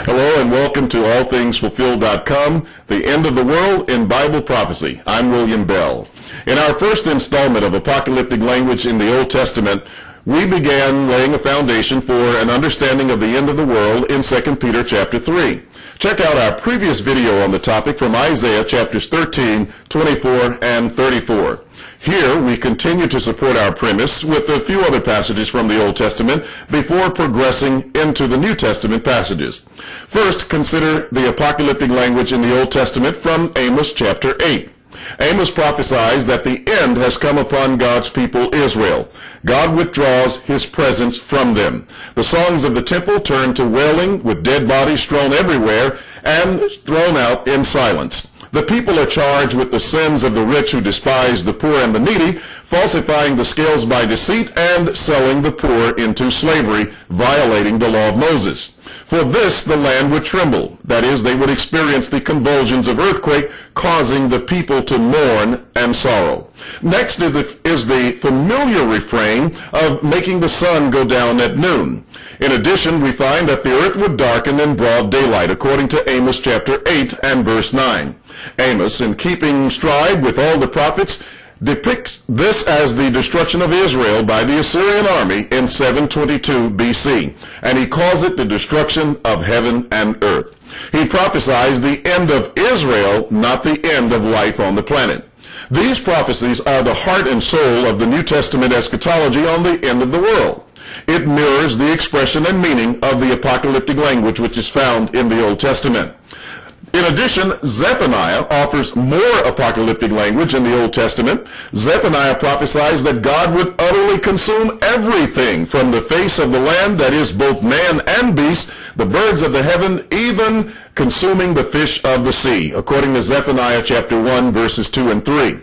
Hello and welcome to allthingsfulfilled.com, the end of the world in Bible prophecy. I'm William Bell. In our first installment of apocalyptic language in the Old Testament, we began laying a foundation for an understanding of the end of the world in 2 Peter chapter 3. Check out our previous video on the topic from Isaiah chapters 13, 24, and 34. Here we continue to support our premise with a few other passages from the Old Testament before progressing into the New Testament passages. First, consider the apocalyptic language in the Old Testament from Amos chapter 8. Amos prophesies that the end has come upon God's people Israel. God withdraws his presence from them. The songs of the temple turn to wailing, with dead bodies strewn everywhere and thrown out in silence. The people are charged with the sins of the rich who despise the poor and the needy, falsifying the scales by deceit and selling the poor into slavery, violating the law of Moses. For this the land would tremble, that is, they would experience the convulsions of earthquake, causing the people to mourn and sorrow. Next is the familiar refrain of making the sun go down at noon. In addition, we find that the earth would darken in broad daylight, according to Amos chapter 8 and verse 9. Amos, in keeping stride with all the prophets, depicts this as the destruction of Israel by the Assyrian army in 722 BC, and he calls it the destruction of heaven and earth. He prophesies the end of Israel, not the end of life on the planet. These prophecies are the heart and soul of the New Testament eschatology on the end of the world. It mirrors the expression and meaning of the apocalyptic language which is found in the Old Testament. In addition, Zephaniah offers more apocalyptic language in the Old Testament. Zephaniah prophesies that God would utterly consume everything from the face of the land, that is, both man and beast, the birds of the heaven, even consuming the fish of the sea, according to Zephaniah chapter 1, verses 2 and 3.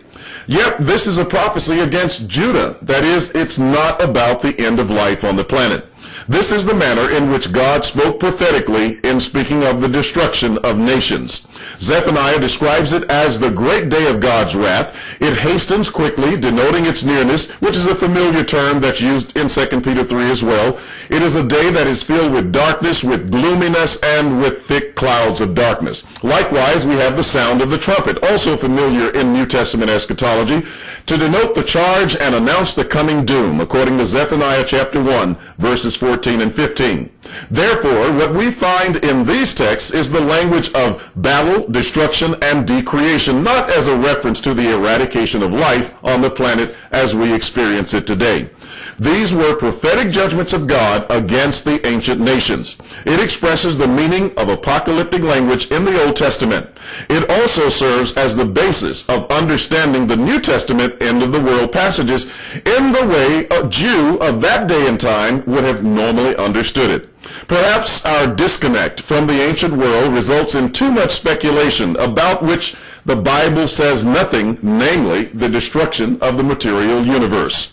Yet this is a prophecy against Judah. That is, it's not about the end of life on the planet. This is the manner in which God spoke prophetically in speaking of the destruction of nations. Zephaniah describes it as the great day of God's wrath. It hastens quickly, denoting its nearness, which is a familiar term that's used in 2 Peter 3 as well. It is a day that is filled with darkness, with gloominess, and with thick clouds of darkness. Likewise, we have the sound of the trumpet, also familiar in New Testament eschatology, to denote the charge and announce the coming doom, according to Zephaniah chapter 1, verses 14 and 15. Therefore, what we find in these texts is the language of battle, destruction, and decreation, not as a reference to the eradication of life on the planet as we experience it today. These were prophetic judgments of God against the ancient nations. It expresses the meaning of apocalyptic language in the Old Testament. It also serves as the basis of understanding the New Testament end of the world passages in the way a Jew of that day and time would have normally understood it. Perhaps our disconnect from the ancient world results in too much speculation about which the Bible says nothing, namely the destruction of the material universe.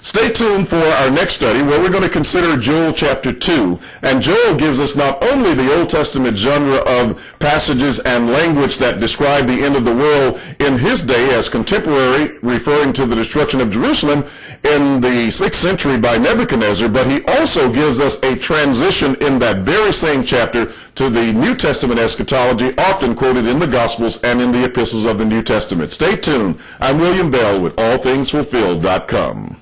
Stay tuned for our next study where we're going to consider Joel chapter 2. And Joel gives us not only the Old Testament genre of passages and language that describe the end of the world in his day as contemporary, referring to the destruction of Jerusalem in the 6th century by Nebuchadnezzar, but he also gives us a transition in that very same chapter to the New Testament eschatology, often quoted in the Gospels and in the epistles of the New Testament. Stay tuned. I'm William Bell with allthingsfulfilled.com.